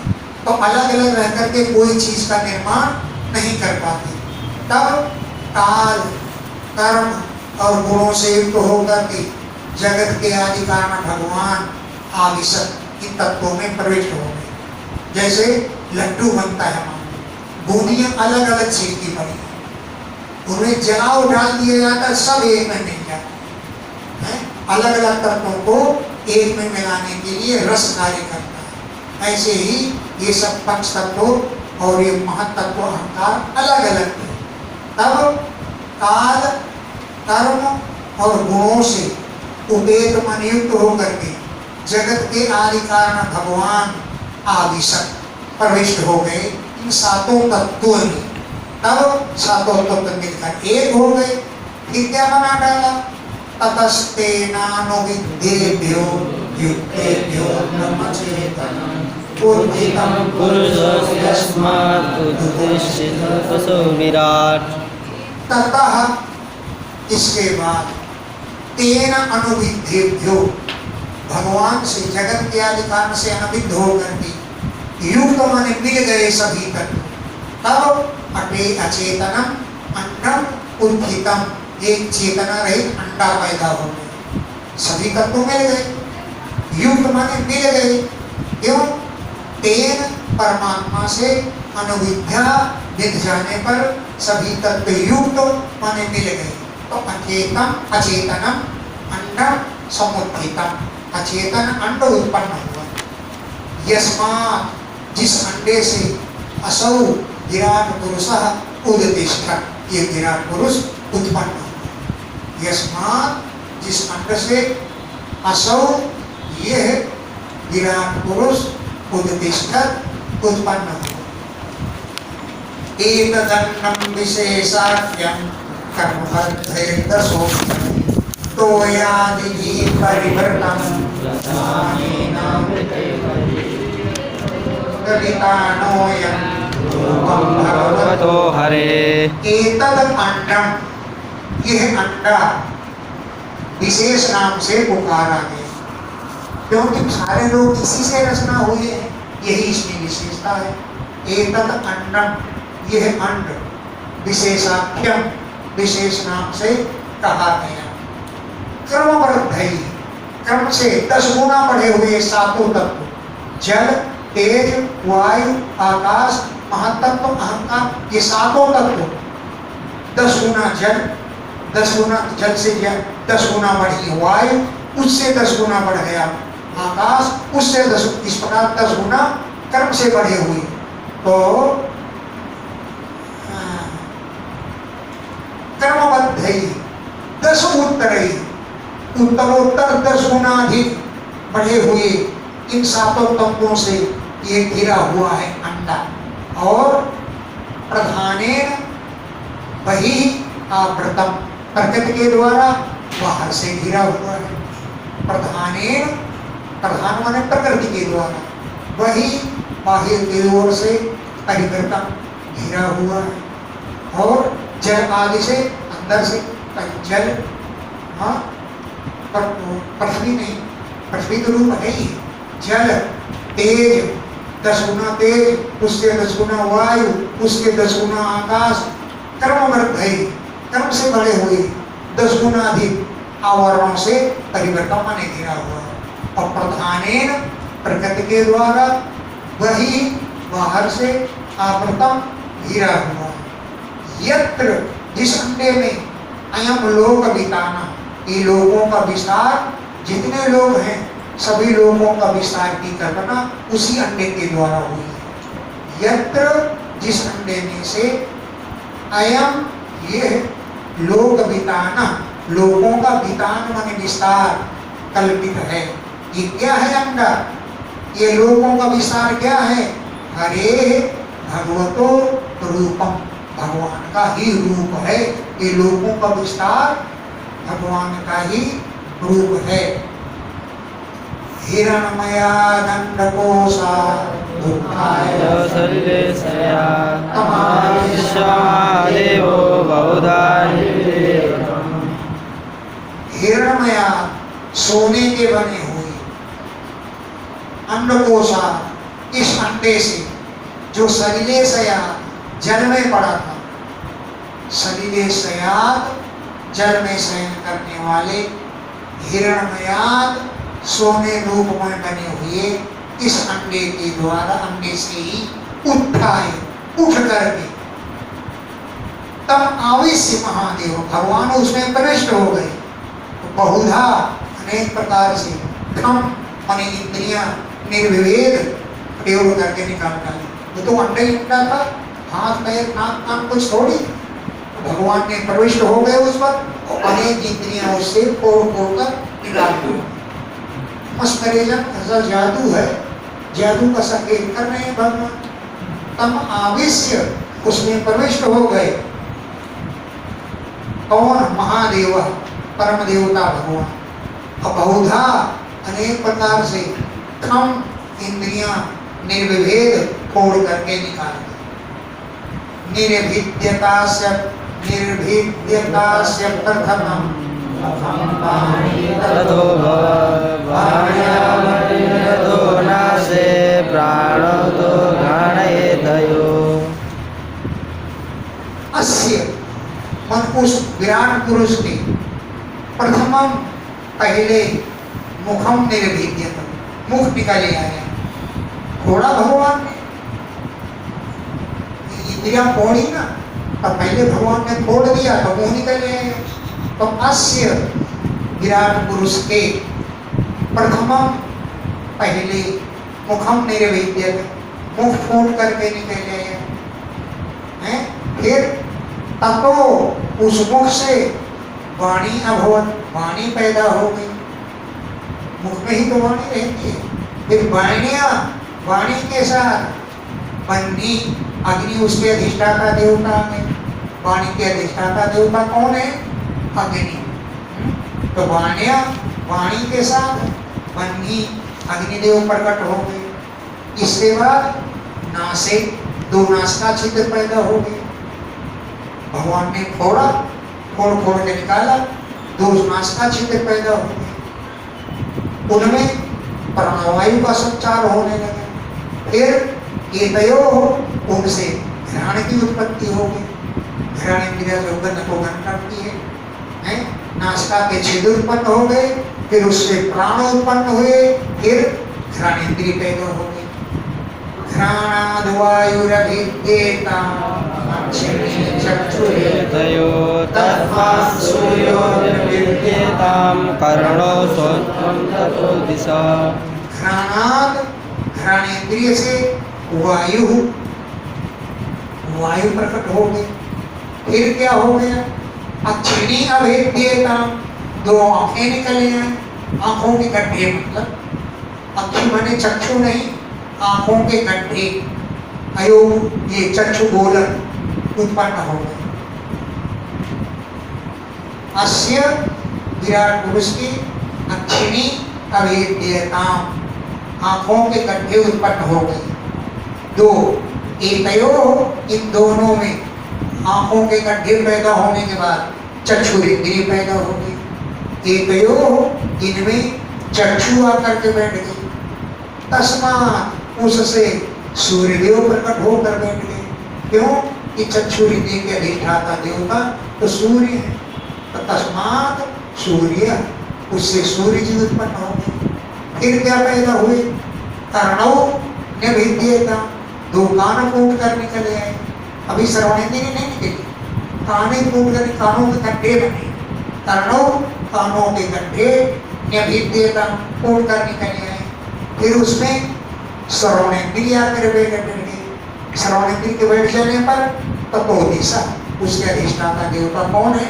तो अलग अलग रह करके कोई चीज का निर्माण नहीं कर पाती। तब काल कर्म और गुणों से युक्त होकर के जगत के आदि कारण भगवान आविशत इन तत्वों में प्रविष्ट हो गए। जैसे लड्डू बनता है, बूंदियां अलग अलग चीज की बनी है, उन्हें जलाओ डाल दिया जाता है, सब एक में मिल जाता है। अलग अलग तत्वों को एक में मिलाने के लिए रस कार्य करता है। ऐसे ही ये सब पंच तत्व और ये महत्त्व अहंकार अलग अलग थे। तब काल कर्म और गुणों से उपेत मन युक्त होकर के जगत के आदि कारण भगवान आदिशत प्रविष्ट हो गए इन 7 तत्वों में। तब 7 तत्व मिलकर एक हो गए। फिर क्या बना डाला? ततस्तेनानुविद्धेभ्यो युक्तेभ्यो ब्रह्मचेतनं पूर्वितं पुरुषस्मात् उत्तिष्ठतो विराट। ततः इसके बाद तेन अनुविद्धेभ्यो भगवान से जगत के आदि कारण से अनविद्ध होकर के युक्त माने मिल गए सभी तत्व। तब अटे अचेतनम अंडम उद्धितम एक चेतना रहित अंडा पैदा हो गया। सभी तत्व मिल गए, युक्त माने मिल गए। क्यों? तेन परमात्मा से अनुविद्या मिल जाने पर सभी तत्व युक्त माने मिल गए। तो अचेतन अचेतनम अंडम समुद्धितम, अचेतन अंड उत्पन्न हुआ। यस्मात् जिस अंडे से असौ विराट पुरुषः उदितिष्ठत्, ये विराट पुरुष उत्पन्न हुआ। यस्मात् जिस अंड से असौ ये विराट पुरुष उदितिष्ठत् उत्पन्न हुआ। एतदन्नं विशेषाख्यं कर्मफलैर्दशोक्तम् तोयादिभिः परिवृतं गलितानोऽयं रूपं भगवतो हरे। एतद अंडम, यह अंडा विशेष नाम से पुकारा गया क्योंकि सारे लोग इसी से रचना हुए हैं, यही इसकी विशेषता है। एतद अंडम, यह अंड विशेषाख्यम विशेष नाम से कहा गया। क्रमवृद्धि, क्रम से 10 गुना बढ़े हुए 7 तत्व जल तेज वायु आकाश महातत्व अहंकार, ये 7 तत्व 10 गुना जल, 10 गुना जल से 10 गुना बढ़ी वायु, उससे 10 गुना बढ़ गया आकाश उससे 10, इस प्रकार 10 गुना कर्म से बढ़े हुए। तो कर्मबद्ध है 10 उत्तर उत्तरोत्तर 10 गुना अधिक बढ़े हुए इन 7 तत्वों से ये घिरा हुआ है अंडा। और प्रधाने वही आवृतम, प्रकृति के द्वारा बाहर से घिरा हुआ है। प्रधाने, प्रधान माने प्रकृति के द्वारा, वही बाहर की ओर से परिवर्तन घिरा हुआ है। और जल आदि से, अंदर से जल, हाँ पृथ्वी नहीं, पृथ्वी तो रूप है ही, जल, तेज 10 गुना तेज, उसके 10 गुना वायु, उसके 10 गुना आकाश, कर्मवृत्त है, कर्म से बड़े हुए 10 गुना अधिक आवरणों से परिवर्तन माने घिरा हुआ है। और प्रधानेन, प्रकृति के द्वारा, वही बाहर से आवृतम घिरा हुआ है। यत्र, जिस अंडे में अयम लोक विताना, ये लोगों का विस्तार, जितने लोग हैं सभी लोगों का विस्तार की कल्पना उसी अंडे के द्वारा हुई है। यत्र, जिस अंडे में से अयम, ये लोक विताना, लोगों का वितान माने विस्तार कल्पित है। ये क्या है अंडा? ये लोगों का विस्तार क्या है? हरे भगवतो रूपम, भगवान का ही रूप है। ये लोगों का विस्तार भगवान का ही रूप है। हिरणमया दंडकोशा दुःखाय सर्वेशया तमाविश्वा देवो बहुधा हिरणमया, सोने के बने हुए अंडकोशा, इस अंडे से जो सलिलेशया जल में पड़ा था, सलिलेशयात जल में शयन करने वाले, हिरणमयात सोने रूप में बने हुए इस अंडे के द्वारा, अंडे से ही उठाए, उठ करके तब आवेश्य महादेव, भगवान उसमें प्रविष्ट हो गए। तो बहुधा, अनेक प्रकार से, खम माने इंद्रियां निर्विभेद प्रयोग करके निकाल डाली। वो तो अंडा ही अंडा था, हाथ पैर नाक कान कुछ थोड़ी, भगवान ने प्रविष्ट हो गए उस पर और अनेक इंद्रियां उससे फोड़ फोड़ कर निकाल दी। मस्करेजन ऐसा जादू है, जादू का संकेत कर रहे हैं भगवान। तम आवेश्य, उसमें प्रविष्ट हो गए कौन? महादेव, परम देवता भगवान। और बहुधा, अनेक प्रकार से, खम इंद्रियां निर्विभेद फोड़ करके निकाल दी। निर्भिद्यता से, निर्भिद्यता से प्रथमम ततो भार्यामर्यतो नासे प्राणतो घाणयेतयो। अस्य, मन उस विराट पुरुष के, प्रथमम पहले, मुखम निर्भिद्यत, मुख निकाले आया, फोड़ा भगवान ने। इंद्रियां फोड़ी ना, तो पहले भगवान ने फोड़ दिया तो मुंह निकल आया। तो अस्य, विराट पुरुष के, प्रथमम पहले, मुखम निर्भिद्यत, मुख फोड़ करके निकल आया है। फिर ततो, उस मुख से वाणी अभवत, वाणी पैदा हो गई। मुख में ही तो वाणी रहती है। फिर वाणियां, वाणी के साथ बन्नी, अग्नि उसके अधिष्ठाता देवता है। वाणी के अधिष्ठाता देवता कौन है? अग्नि। तो वाणियां, वाणी के साथ बन्नी, अग्निदेव प्रकट हो गए। इसके बाद नासिक, दो नासिका छिद्र पैदा हो गए। भगवान ने फोड़ा, फोड़ फोड़ के निकाला, दो नासिका छिद्र पैदा हो गए। उनमें प्राणवायु का संचार होने लगा। फिर ये तयो हो, उनसे घ्राण की उत्पत्ति हो गई। घ्राण इंद्रिया जो गंध को ग्रहण करती है, नासिका के छिद्र उत्पन्न हो गए। फिर उससे प्राण उत्पन्न हुए। फिर घ्राण इंद्रिय पैदा हो गई। घ्राणाद वायुरभिद्येता तयो तस्मात् सूर्यो विद्येतां कर्णो सोत्वं ततो दिशा। घ्राणाद, घ्राणेन्द्रिय से वायु, वायु प्रकट हो गई। फिर क्या हो गया? अक्षिणी अभेद्यता, दो आंखें निकले हैं। आंखों के गड्ढे, मतलब अक्षि माने चक्षु नहीं, आंखों के गड्ढे, अयो ये चक्षु गोलक उत्पन्न हो गए। अस्य विराट पुरुष की अक्षिणी अभेद्यता, आंखों के गड्ढे उत्पन्न हो गए। दो एतयो, इन दोनों में आंखों के गड्ढे पैदा होने के बाद चक्षुरेंद्रिय पैदा हो गई। एतयो, इनमें चक्षु आकर के बैठ गई। तस्मात्, उससे सूर्यदेव प्रकट होकर बैठ गए। क्यों? कि चक्षुरेंद्रिय के अधिष्ठाता देवता तो सूर्य है, तो तस्मात् सूर्य, उससे सूर्य जी उत्पन्न हो गए। फिर क्या पैदा हुए? कर्णव ने विद्येता, दो कान फूट कर निकले आए। अभी श्रवणेंद्रिय नहीं निकली, काने फूट कर कानों के गड्ढे बने। कर्णव, कानों के गड्ढे, न्यभिद्येता, फूट कर निकले आए। फिर उसमें श्रवणेंद्रिय आकर बैठ गए। श्रवणेंद्रिय के बैठ जाने पर तपो दिशा, उसके अधिष्ठाता देवता कौन है?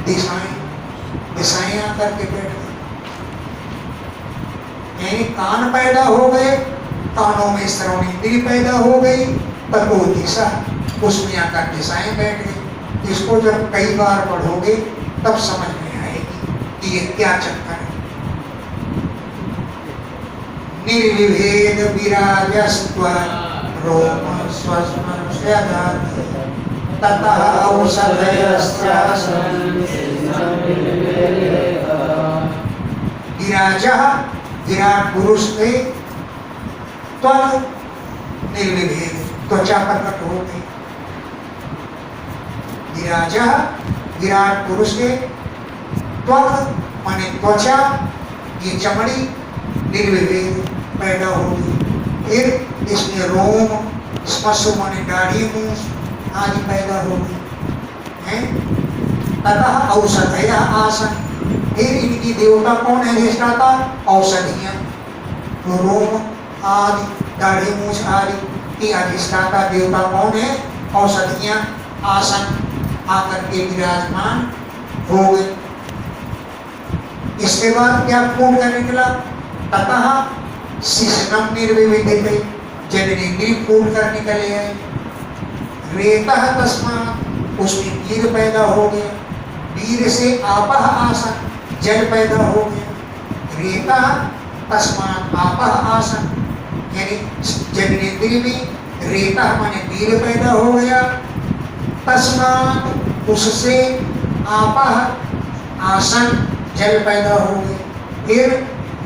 दिशाएं, दिशाएं आकर के बैठ गए। यानी कान पैदा हो गए, कानों में श्रवणेंद्रिय पैदा हो गई, तपो दिशा, उसमें आकर दिशाएं बैठ गई। इसको जब कई बार पढ़ोगे तब समझ में आएगी कि ये क्या चक्कर है। निर्विभेद विराजस्त्व रोम स्वस्मर्शयात् ततः औषधयस्यासन्। विराजः, विराट पुरुष थे। त्वक, निर्विभेद, त्वचा प्रकट हो गई। विराजः, विराट पुरुष के, त्वक माने त्वचा, ये चमड़ी, निर्विभेद पैदा होगी। फिर इसमें रोम, स्मशु माने दाढ़ी, मूछ आदि पैदा होगी। ततः औषधय आसन, फिर इनकी देवता कौन है? अधिष्ठाता औषधियां, तो रोम आदि, दाढ़ी मूछ आदि की अधिष्ठाता देवता कौन है? औषधियां, आसन आकर के विराजमान हो गए। इसके बाद क्या फूट कर निकला? ततः शिश्नम निर्विविधते, जननेन्द्रिय फूट कर निकले आए। रेतः तस्मात्, उसमें वीर पैदा हो गया। वीर से आपः आसन, जल पैदा हो गया। रेतः तस्मात् आपः आसन, यानी जननेन्द्रिय में रेतः माने वीर पैदा हो गया। तस्मात्, उससे आपः आसन, जल पैदा हो गए। फिर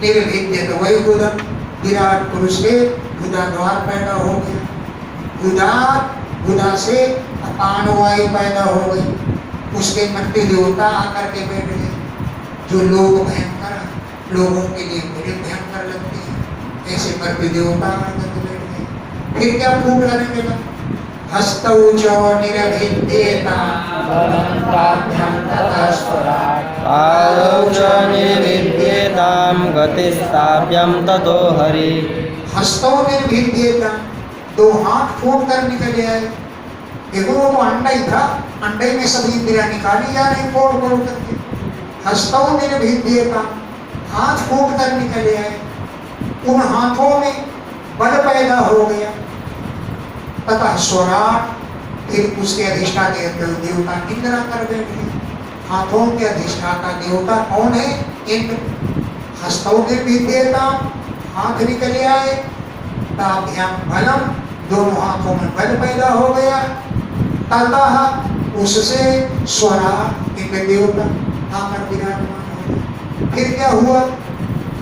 निर्विद्यत वही गुदम, विराट पुरुष के गुदा द्वार पैदा हो गया। गुदा, गुदा से अपान वायु पैदा हो गई। उसके मृत्यु देवता आकर के बैठ गए, जो लोग भयंकर, लोगों के लिए बड़े भयंकर लगते हैं, ऐसे मृत्यु देवता आकर के बैठ गए। फिर क्या फूट करने लगा? हस्तौ च निरभिद्येता भवन्ताभ्यं ततः स्वराट्। पादौ च निर्विद्येतां गतिस्ताभ्यं ततो हरि। हस्तौ निर्विद्येता, दो हाथ फूट कर निकले आए। देखो वो अंडा ही था, अंडे में सभी इंद्रियां निकाली जा रही फोड़ फोड़ करके। हस्तौ निर्विद्येता, हाथ फूट कर निकले आए। उन हाथों में बल पैदा हो गया। तथा स्वराट, फिर उसके अधिष्ठाता देवता इंद्र आकर बैठ गए। हाथों के अधिष्ठाता देवता कौन है? इंद्र। हस्तौ निर्विद्येता, हाथ निकले आए। ताभ्याम बलम, दोनों हाथों में बल पैदा हो गया। ततः, उससे स्वराट, इंद्र देवता आकर विराजमान हो गए। फिर क्या हुआ?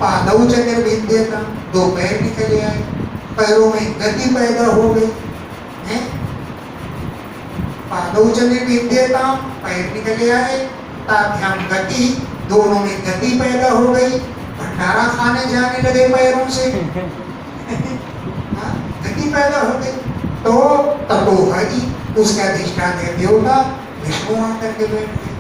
पादौ च निर्विद्येता, दो पैर निकले आए। पैरों में गति पैदा हो गई। पादौ च निर्विद्येता, पैर निकले आए। ताभ्याम गति, दोनों में गति पैदा हो गई। भंडारा खाने जाने लगे पैरों से। गति पैदा हो गई। तो ततो हरि, उसका अधिष्ठान है देवता विष्णु आकर के बैठ गए।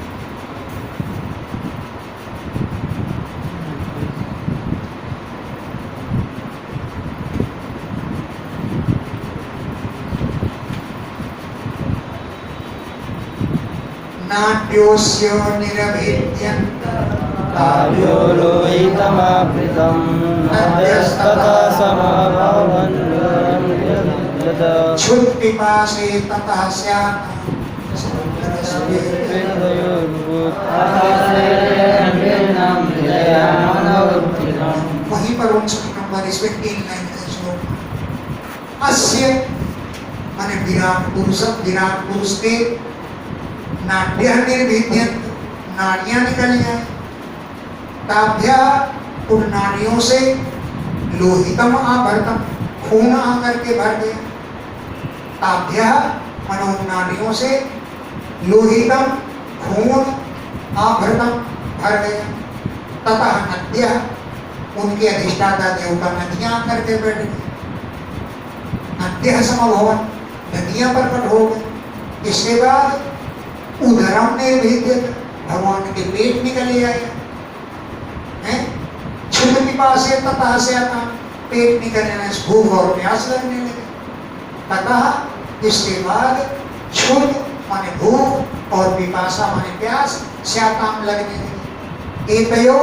नाट्योस्य निरभिद्यन्त ताभ्यो लोहितमावृतं नद्यस्तथा समभवन् क्षुत्पिपासे ततः स्यात् वहीं पर 59 नंबर इसमें 3 लाइन का श्लोक अस्य माने विराट पुरुष के नाट्य निर्भिद्यन्त नाड़ियां निकल जाए ताभ्या उन नाड़ियों से लोहितम आभरतम खून आकर के भर गया ताभ्या मानो उन नाड़ियों से लोहितम खून आभरतम भर गया तथा नद्या उनके अधिष्ठाता देवता नदियां करके बैठ गए नद्य समभवन नदियां प्रकट हो गए इसके बाद उदरम निर्भिद्य भगवान के पेट निकल आया है क्षुद पिपासे तथा से आता पेट निकलने में भूख और प्यास लगने लगे तथा इसके बाद क्षुद माने भूख और पिपासा माने प्यास श्याताम लगने लगे एतयो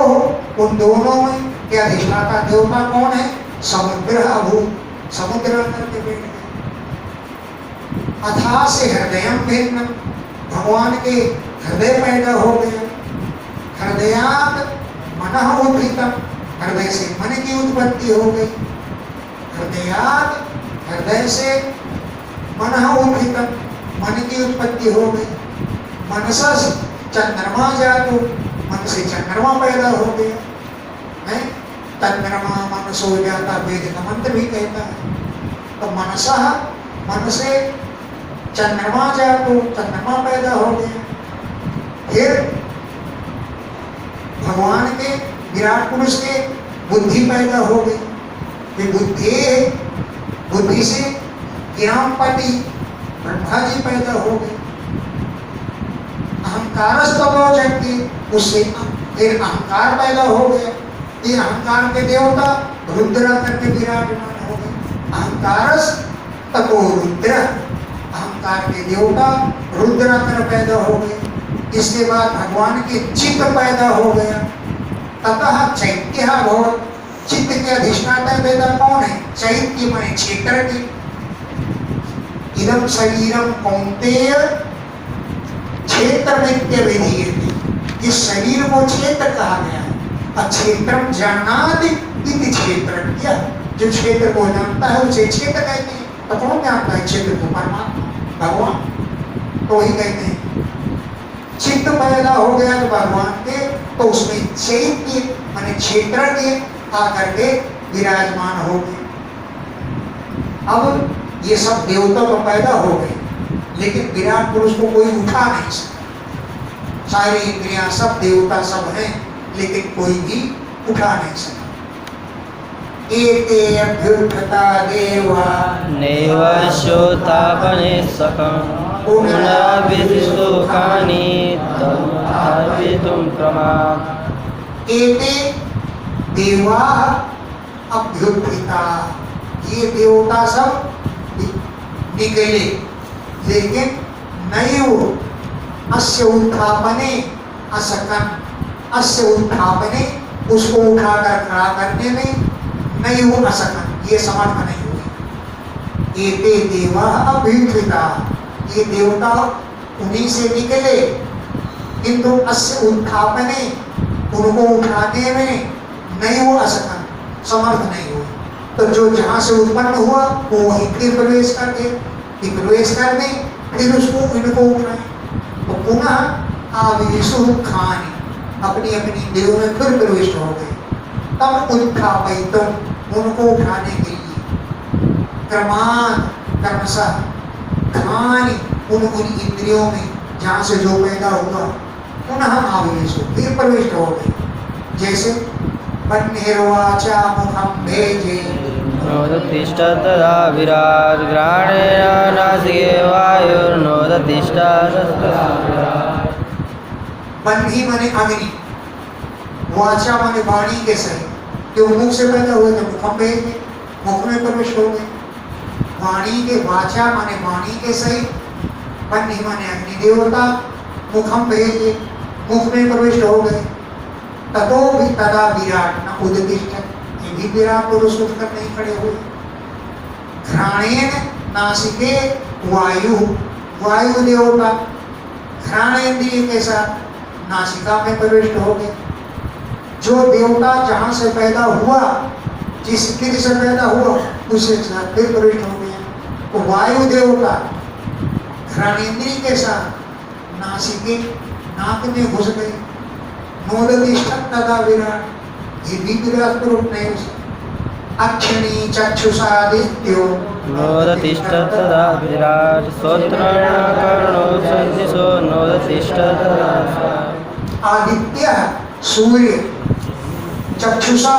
उन दोनों में के अधिष्ठाता देवता कौन है समुद्र अभू समुद्र करके बैठ गए अथा से हृदय भिन्न भगवान के हृदय पैदा हो गया हृदयात मन उद्भितम हृदय से मन की उत्पत्ति हो गई हृदयात हृदय से मन उद्भितम मन की उत्पत्ति हो गई मनसा चंद्रमा जातो मन से चंद्रमा पैदा हो गया है चंद्रमा मन सो जाता वेद का मंत्र भी कहता है तो मनसा मन से चंद्रमा जातो चंद्रमा पैदा हो गया फिर भगवान के विराट पुरुष के बुद्धि पैदा हो गई ये बुद्धि से गिरामपति ब्रह्मा जी पैदा हो गए अहंकार शक्ति उससे फिर अहंकार पैदा हो गया ये अहंकार के देवता रुद्र करके विराजमान हो गए अहंकार तपो रुद्र अहंकार के देवता रुद्र कर पैदा हो गए इसके बाद भगवान के चित्त पैदा हो गया ततः चैत्य भव चित्त के अधिष्ठाता वेदा कौन है चैत्य माने क्षेत्र की इदम शरीरम कौन्तेय क्षेत्र नित्य विधीयते इस शरीर को क्षेत्र कहा गया है क्षेत्रम जानाति इति क्षेत्रज्ञ जो क्षेत्र को जानता है उसे क्षेत्र कहते हैं तो कौन जानता है क्षेत्र को परमात्मा भगवान तो वही कहते हैं चित्त पैदा हो गया तो भगवान के तो उसमें चैत्य माने क्षेत्र के आकर के विराजमान हो गए अब ये सब देवता तो पैदा हो गए लेकिन विराट पुरुष को कोई उठा नहीं सकता सारी इंद्रियां सब देवता सब हैं लेकिन कोई भी उठा नहीं सकता एते अभ्युत्थता देवा नैव श्रोतापने सकं पुनर्विसुखानि तद्भावितुं प्रमाद एते देवा अभ्युत्थिता ये देवता सब निकले लेकिन नैव अस्य उत्थापने असकन अस्य उत्थापने उसको उठाकर खड़ा करने में नैव असकन ये समर्थ नहीं हुए एते देवा अभ्युत्थिता ये देवता उन्हीं से निकले किंतु अस्य उत्थापने उनको उठाने में नैव असकन समर्थ नहीं हुए तो जो जहां से उत्पन्न हुआ वो वहीं फिर प्रवेश कर दे प्रवेश करने फिर उसको इनको उठाए तो पुनः आविशु खानी अपनी अपनी देव में फिर प्रविष्ट हो गए तब उत्थापितुम उनको उठाने के लिए क्रमान क्रमशः खानी उन इंद्रियों में जहाँ से जो पैदा हुआ पुनः आविशु फिर प्रविष्ट हो गए जैसे बन्हेर्वाचा मुखम भेजे नोदतिष्ठ तदा विराट ग्राणेन नासिके वायुर्नोदतिष्ठ तदा विराट बन्ही माने अग्नि वाचा माने वाणी के सही जो मुख से पैदा हुए थे मुखम भेजे मुख में प्रवेश हो गए वाणी के वाचा माने वाणी के सही बन्ही माने अग्नि देवता मुखम भेजिए, मुख में प्रविष्ट हो गए। ततो भी तदा विराट न उदिष्ठत्, ये भी विराट पुरुष उठकर नहीं खड़े हुए। घ्राणेन नासिके वायु, वायु देवता घ्राणेन्द्रिय के साथ नासिका में प्रविष्ट हो गए। जो देवता जहां से पैदा हुआ, जिस गिर से पैदा हुआ, उससे फिर प्रविष्ट हो गया। तो वायु देवता घ्राणेन्द्रिय के साथ नासिके, नाक में घुस गए। नोदतिष्ठत् तदा विराट, ये भी विराट स्वरूप नहीं उसे। अक्षिणी चक्षुषादित्यो नोदतिष्ठत् तदा विराट, श्रोत्रणकर्णो सदृशो नोदतिष्ठत् तदा विराट। आदित्य सूर्य चक्षुषा,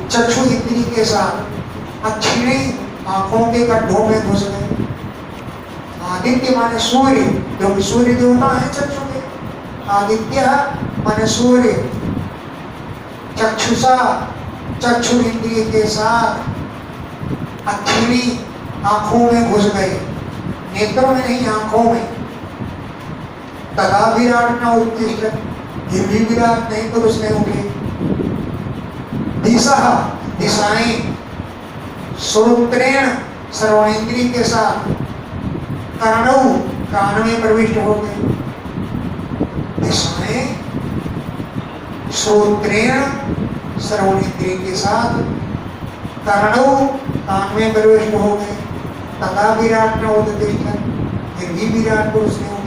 चक्षु इंद्रिय के साथ अक्षिणी आंखों के गड्ढों में घुस गए। आदित्य माने सूर्य, क्योंकि सूर्य देवता है चक्षु के। आदित्य माने सूर्य, चक्षुषा चक्षु इंद्रिय के साथ अक्षिणी आंखों में घुस गए, नेत्रों में नहीं आंखों में। तदा विराट न उत्तिष्ठत्, ये भी विराट नहीं तो उसने उठे। दिशा, दिशाएं श्रोत्रेण सर्वेंद्रिय के साथ कर्णौ, कान में प्रविष्ट हो गए। दिशाएं श्रोत्रेण सर्वेंद्रिय के साथ कर्णौ, कान में प्रविष्ट हो गए। तथा विराट न उदिष्ठत्, फिर भी विराट पुरुष ने उठे।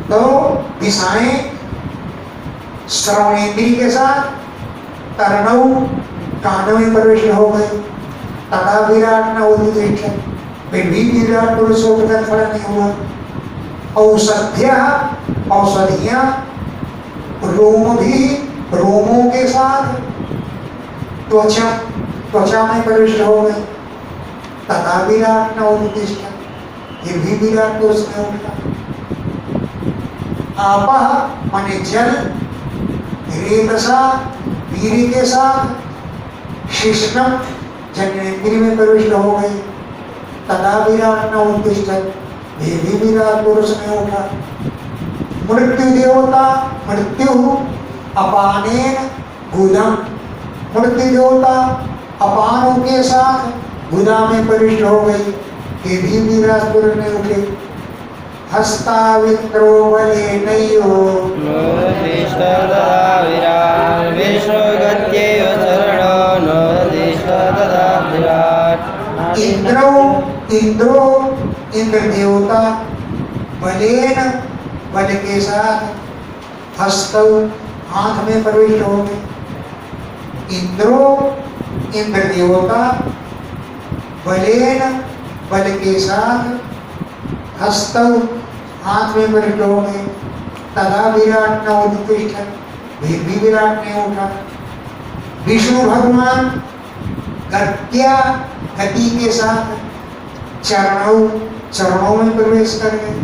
तो दिशाएं श्रवणेन्द्रिय के साथ कर्णौ, कानों में प्रवेश हो गए। तथा विराट न उदिष्ठत्, फिर भी विराट पुरुष उठकर खड़ा नहीं हुआ। औषध्य, औषधियां रोम भी, रोमों के साथ त्वचा, त्वचा में प्रविष्ट हो गए। तथा विराट न उदिष्ठत्, फिर भी विराट पुरुष ने उठा। आपः माने जल, रेतसा वीर्य के साथ शिष्णम जनेन्द्रिय में प्रविष्ट हो गए। तथा विराट न उदिष्ठत्, ये भी विराट पुरुष ने उठा। मृत्यु देवता, मृत्यु अपानेन गुदम, मृत्यु देवता अपानों के साथ गुदा में प्रविष्ट हो गई, ये भी विराट पुरुष ने उठे। हस्तावित्रो बलेनयो नोदतिष्ठत् तदा विराट, विष्णुगत्यैव चरणो नोदतिष्ठत् तदा विराट। इंद्रो, इंद्रो इंद्र देवता बलेन, बल के साथ हस्तौ, हाथ में प्रविष्ट हो गए। इंद्रो इंद्र देवता बलेन, बल के साथ हस्तौ, हाथ में प्रविष्ट हो गए। तदा विराट न उदिष्ठत्, फिर भी विराट ने उठा। विष्णु भगवान गत्या, गति के साथ चरणों, चरणों में प्रवेश कर गए,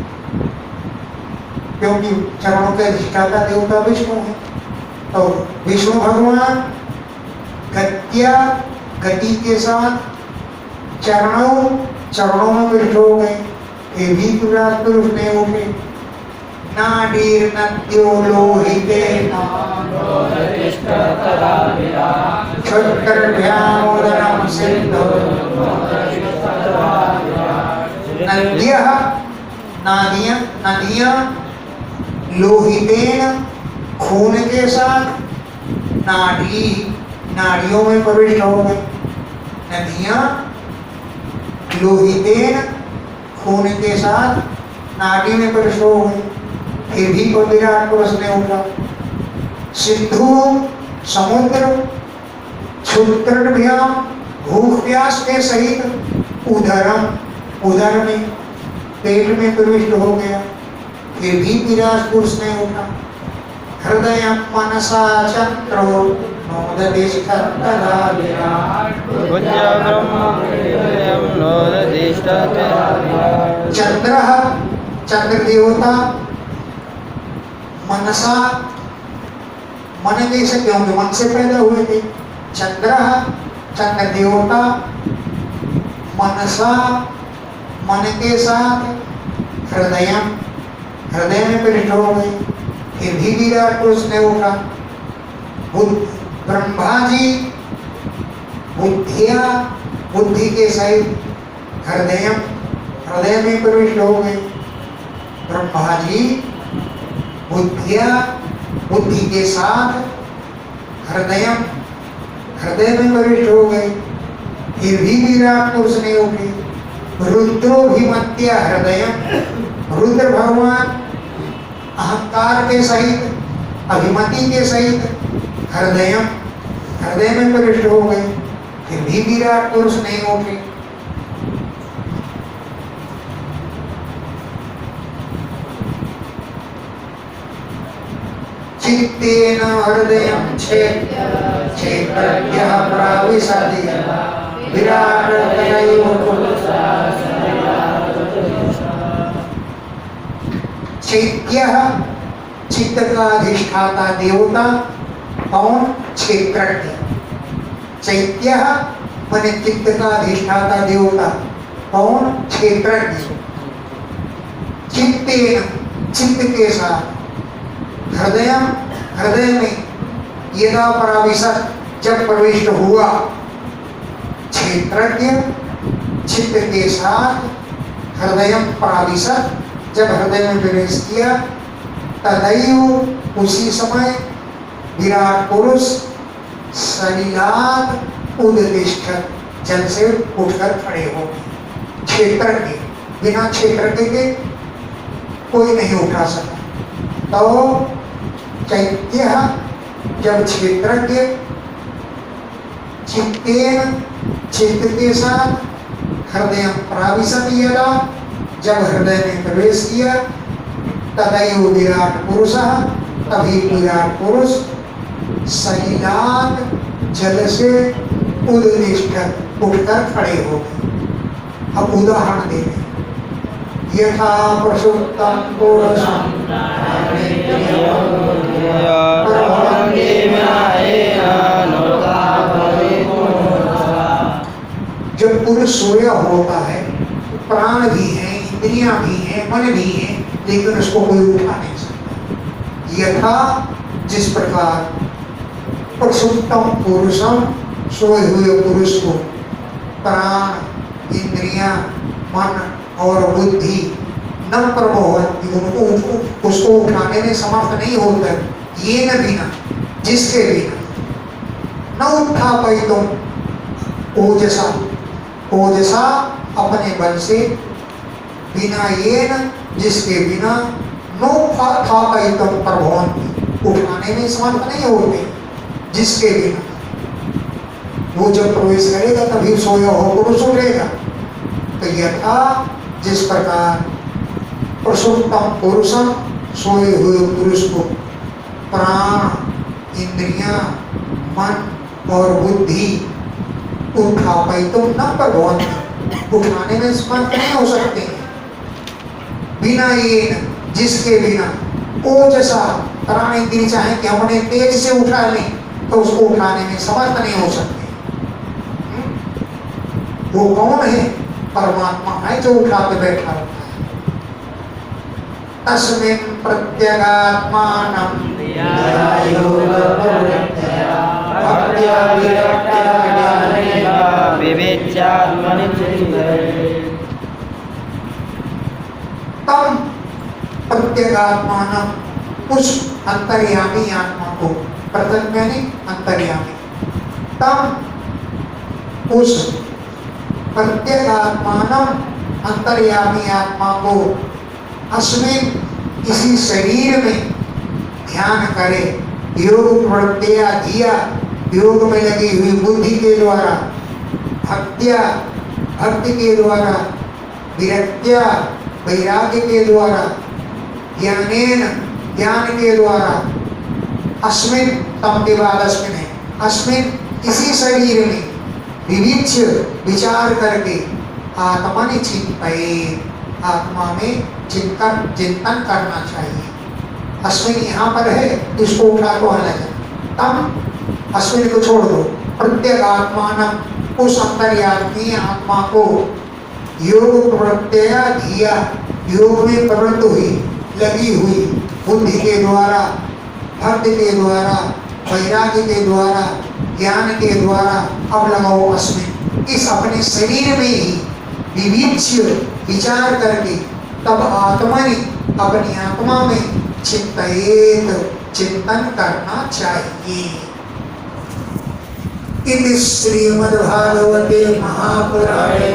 क्योंकि चरणों के अधिष्ठाता देवता विष्णु है। तो विष्णु भगवान गत्या, गति के साथ चरणों, चरणों में प्रविष्ट हो गए, ये भी विराट पुरुष ने उठे। नाडीर्नद्यो लोहितेन नोदतिष्ठत् तदा विराट, क्षुद्रभ्यामोदरं सिन्धो। नद्यः, नदियां, नदियां लोहितेन, खून के साथ, नाड़ी, नाड़ियों में प्रविष्ट हो गए। नदियां लोहितेन, खून के साथ नाड़ी में प्रवेश हो गए, फिर भी कोई विराट पुरुष ने उठा। सिंधु समुद्र क्षुद्रभ्याम, भूख प्यास के सहित उदरम, उदर में, पेट में प्रविष्ट हो गया, फिर भी विराट पुरुष ने उठा। हृदय मनसा चक्रो नोदतिष्ठत् तदा विराट। पूज्य ब्रह्म नोदधिष्ठतदा विराट् चंद्र चंद्र देवता मनसा मन कैसे क्योंकि मन से पैदा हुए थे। चंद्र चंद्र देवता मनसा मन के साथ हृदय हृदय में प्रविष्ट हो गए। फिर भी विराट पुरुष ने उठा। ब्रह्मा जी बुद्धिया बुद्धि के सहित हृदय हृदय में प्रविष्ट हो गए। ब्रह्मा जी बुद्धिया बुद्धि के साथ हृदय हृदय में प्रविष्ट हो गए। फिर भी विराट पुरुष ने उठे। रुद्रोभिमत्य हृदय रुद्र भगवान अहंकार के सहित अभिमति के सहित हृदय हृदय में प्रविष्ट हो गए। फिर भी विराट पुरुष नहीं उठे। चित्तेन हृदयं क्षेत्रज्ञः प्राविशति विराट तदैव चैत्यः चित्त का अधिष्ठाता देवता कौन? क्षेत्रज्ञ। चैत्यः माने चित्त का अधिष्ठाता देवता कौन? क्षेत्रज्ञ। चित्तेन चित्त के साथ हृदय हृदय में यदा प्राविशत जब प्रविष्ट हुआ। क्षेत्रज्ञ चित्त के साथ हृदय प्राविशत जब हृदय में प्रवेश किया। तदैव उसी समय विराट पुरुष सलिलात उदतिष्ठत् जल से उठकर खड़े हो गए। क्षेत्रज्ञ बिना क्षेत्रज्ञ के कोई नहीं उठा सका। तो चैत्य जब क्षेत्रज्ञ चित्तेन चित्त के साथ हृदय प्राविशत यदा जब हृदय में प्रवेश किया। तदैव विराट पुरुष तभी विराट पुरुष सलिलात जल से उदतिष्ठत् उठकर खड़े हो गए। अब उदाहरण दे रहे यथा प्रसुप्तं पुरुषं जब पुरुष सोया होता है प्राण भी है इंद्रियां भी हैं मन भी है लेकिन उसको कोई उठा नहीं सकता। यथा जिस प्रकार प्रसुप्तम पुरुषम सोए हुए पुरुष को प्राण इंद्रियां मन और बुद्धि न प्रभवती उसको उठाने में समर्थ नहीं होता। ये न बिना जिसके बिना न उठा पाई तुम ओजसा ओजसा अपने बल से बिना ये न जिसके बिना नो था पाई तुम प्रभवंती उठाने में समर्थ नहीं होते। जिसके बिना वो जब प्रवेश करेगा तभी सोया हो पुरुष उठेगा। तो यथा जिस प्रकार प्रसुप्तम पुरुषम सोए हुए पुरुष को प्राण इंद्रियां मन और बुद्धि उठा पाई तो न प्रभवंती उठाने में समर्थ नहीं हो सकते। बिना ये जिसके बिना ओजसा प्राण इंद्रिय चाहे कि हमने तेज से उठा लें तो उसको उठाने में समर्थ नहीं हो सकते। वो कौन है? परमात्मा है जो उठा के बैठा होता है। तस्मिन् प्रत्यगात्मानं तम प्रत्यगात्मानं उस अंतर्यामी आत्मा को प्रत्यग यानी अंतर्यामी तम उस प्रत्यगात्मानं अंतर्यामी आत्मा को अस्मिन इसी शरीर में ध्यान करे। योग प्रत्यय दिया योग में लगी हुई बुद्धि के द्वारा भक्त्या भक्ति के द्वारा विरक्त्या वैराग्य के द्वारा ज्ञानेन ज्ञान के द्वारा अस्मिन तम के बाद अस्मिन है अस्मिन इसी शरीर में विविच्य विचार करके आत्मनि चिंतयेत्, आत्मा में चिंतन करना चाहिए। अश्विनी यहाँ पर है, इसको उठा को अलग है, तब अश्विनी को छोड़ दो। प्रत्येक आत्मान, उस अंतर्यामी आत्मा को योग प्रत्यय धिया, योग में प्रवृत्त हुई, लगी हुई, बुद्धि के द्वारा, भक्ति के द्वारा, वैराग्य के द्वारा, ज्ञान के द्वारा अब लगाओ अश्विन। इस अपने शरीर में ही विविच्य विचार करके तब आत्मा ने अपनी आत्मा में चिंतयेत, चिंतन करना चाहिए। इति श्रीमद्भागवते महापुराणे